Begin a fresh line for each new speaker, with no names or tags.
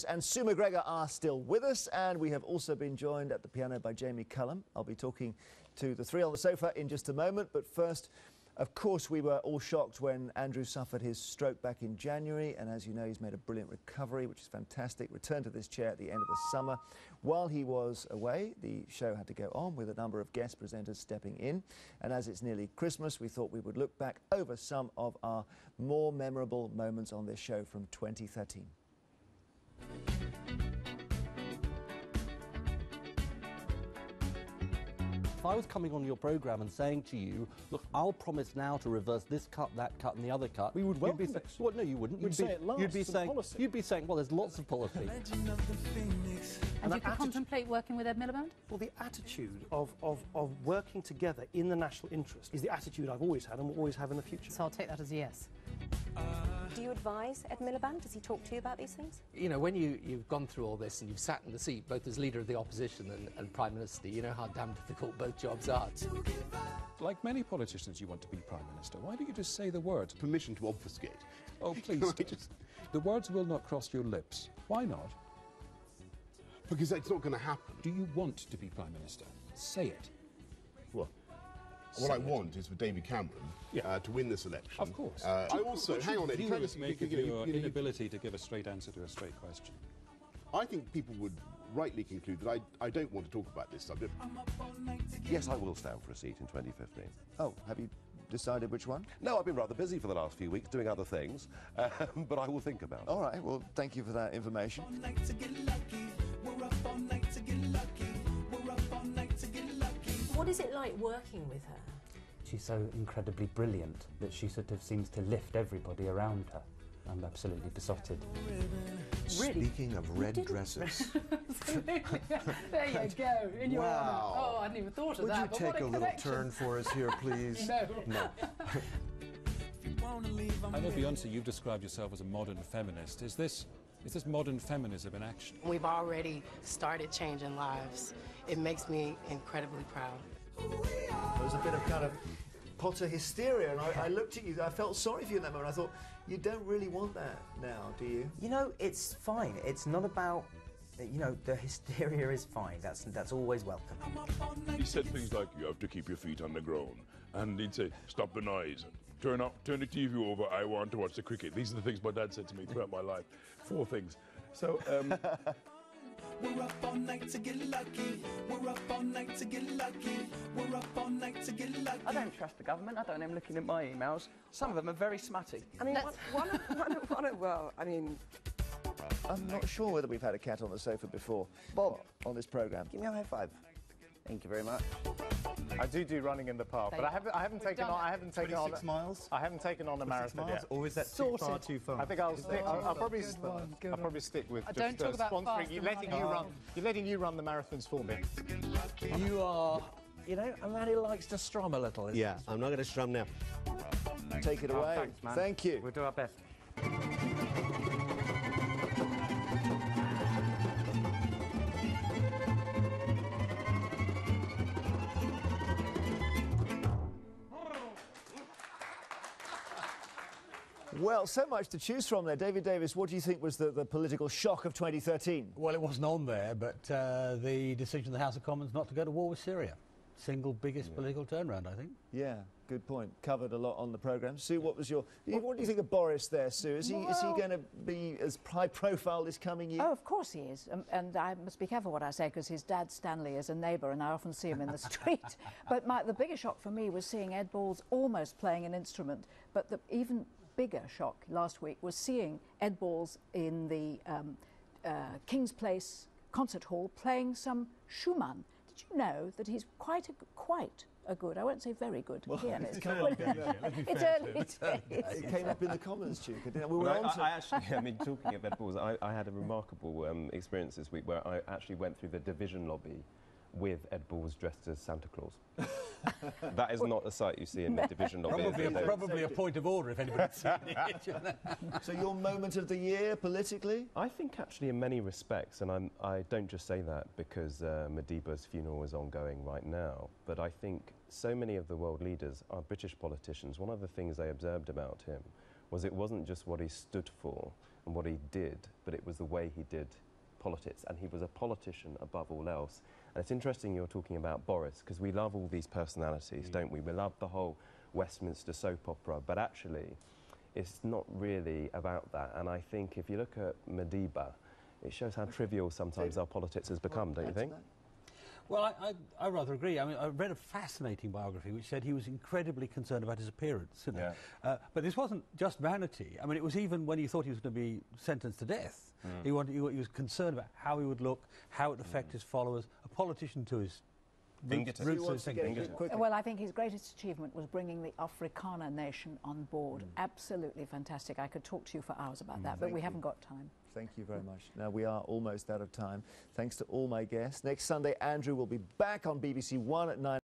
And Sue McGregor are still with us, and we have also been joined at the piano by Jamie Cullum. I'll be talking to the three on the sofa in just a moment, but first, of course, we were all shocked when Andrew suffered his stroke back in January, and as you know, he's made a brilliant recovery, which is fantastic. Returned to this chair at the end of the summer. While he was away, the show had to go on with a number of guest presenters stepping in, and as it's nearly Christmas, we thought we would look back over some of our more memorable moments on this show from 2013.
If I was coming on your programme and saying to you, look, I'll promise now to reverse this cut, that cut and the other cut,
we would welcome it.
Well, no, you wouldn't.
You'd
be saying, well, there's lots of policy.
And you could contemplate working with Ed Miliband?
Well, the attitude of working together in the national interest is the attitude I've always had and will always have in the future.
So I'll take that as a yes.
Do you advise Ed Miliband? Does he talk to you about these things?
You know, when you've gone through all this and you've sat in the seat, both as leader of the opposition and Prime Minister, you know how damn difficult both jobs are.
Like many politicians, you want to be Prime Minister. Why don't you just say the words?
Permission to obfuscate.
Oh, please. The words will not cross your lips. Why not?
Because it's not going to happen.
Do you want to be Prime Minister? Say it.
Well, what I want is for David Cameron to win this election.
Of course.
I also, hang on,
you make of your inability to give a straight answer to a straight question.
I think people would rightly conclude that I don't want to talk about this subject.
Yes, I will stand for a seat in 2015.
Oh, have you decided which one?
No, I've been rather busy for the last few weeks doing other things, but I will think about it.
All right, well, thank you for that information.
What is it like working with her?
She's so incredibly brilliant that she sort of seems to lift everybody around her. I'm absolutely besotted.
Really?
Speaking of red dresses...
Absolutely. There you go, in your honour. Oh, I hadn't even thought of that.
Would you take a little turn for us here, please?
No.
I know, Beyonce, you've described yourself as a modern feminist. Is this modern feminism in action?
We've already started changing lives. It makes me incredibly proud.
There was a bit of kind of Potter hysteria, and I looked at you, I felt sorry for you in that moment. I thought, you don't really want that now, do you?
You know, it's fine. It's not about, you know, the hysteria is fine. That's always welcome.
He said things like, you have to keep your feet on the ground. And he'd say, stop the noise. Turn the TV over, I want to watch the cricket. These are the things my dad said to me throughout my life. 4 things. So,
we're up all night to get lucky. We're up all night to get lucky. We're up all night to get lucky.
I don't trust the government. I don't am looking at my emails. Some of them are very smutty.
I mean, well, I mean...
I'm not sure whether we've had a cat on the sofa before. Bob, on this programme.
Give me a high five.
Thank you very much. I do running in the park, but I haven't taken on
26 miles.
I haven't taken on a marathon yet.
Or is that too far?
I think I'll probably stick with just sponsoring you, letting you run the marathons for me.
You are, you know, a man who likes to strum a little.
Yeah, I'm not going to strum now.
Take it away.
Thanks, man.
Thank you.
We'll do our best.
Well, so much to choose from there. David Davis, what do you think was the political shock of 2013?
Well, it wasn't on there, but the decision of the House of Commons not to go to war with Syria. Single biggest political turnaround, I think.
Yeah, good point. Covered a lot on the programme. Sue, what do you think of Boris there, Sue? Is he going to be as high profile this coming year?
Oh, of course he is. And I must be careful what I say, because his dad, Stanley, is a neighbour, and I often see him in the street. But the bigger shock for me was seeing Ed Balls almost playing an instrument, but the even bigger shock last week was seeing Ed Balls in the King's Place concert hall playing some Schumann. Did you know that he's quite a good, I won't say very good, pianist.
It's early days. It came up in the Commons, Duke.
I mean, talking of Ed Balls, I had a remarkable experience this week where I actually went through the division lobby with Ed Balls dressed as Santa Claus. That is not a sight you see in the division lobby.
Probably a point of order if anybody's seen it.
So your moment of the year, politically?
I think actually in many respects, and I don't just say that because Madiba's funeral is ongoing right now, but I think so many of the world leaders are British politicians. One of the things I observed about him was it wasn't just what he stood for, and what he did, but it was the way he did politics, and he was a politician above all else. And it's interesting you're talking about Boris, because we love all these personalities, don't we? We love the whole Westminster soap opera, but actually it's not really about that. And I think if you look at Madiba, it shows how trivial sometimes our politics has become, don't you think?
Well, I rather agree. I mean, I read a fascinating biography which said he was incredibly concerned about his appearance. You know? But this wasn't just vanity. I mean, it was even when he thought he was going to be sentenced to death. He was concerned about how he would look, how it would affect his followers. A politician to his roots.
Well, I think his greatest achievement was bringing the Afrikaner nation on board. Absolutely fantastic. I could talk to you for hours about that, but we haven't got time.
Thank you very much. Now, we are almost out of time. Thanks to all my guests. Next Sunday, Andrew will be back on BBC One at 9.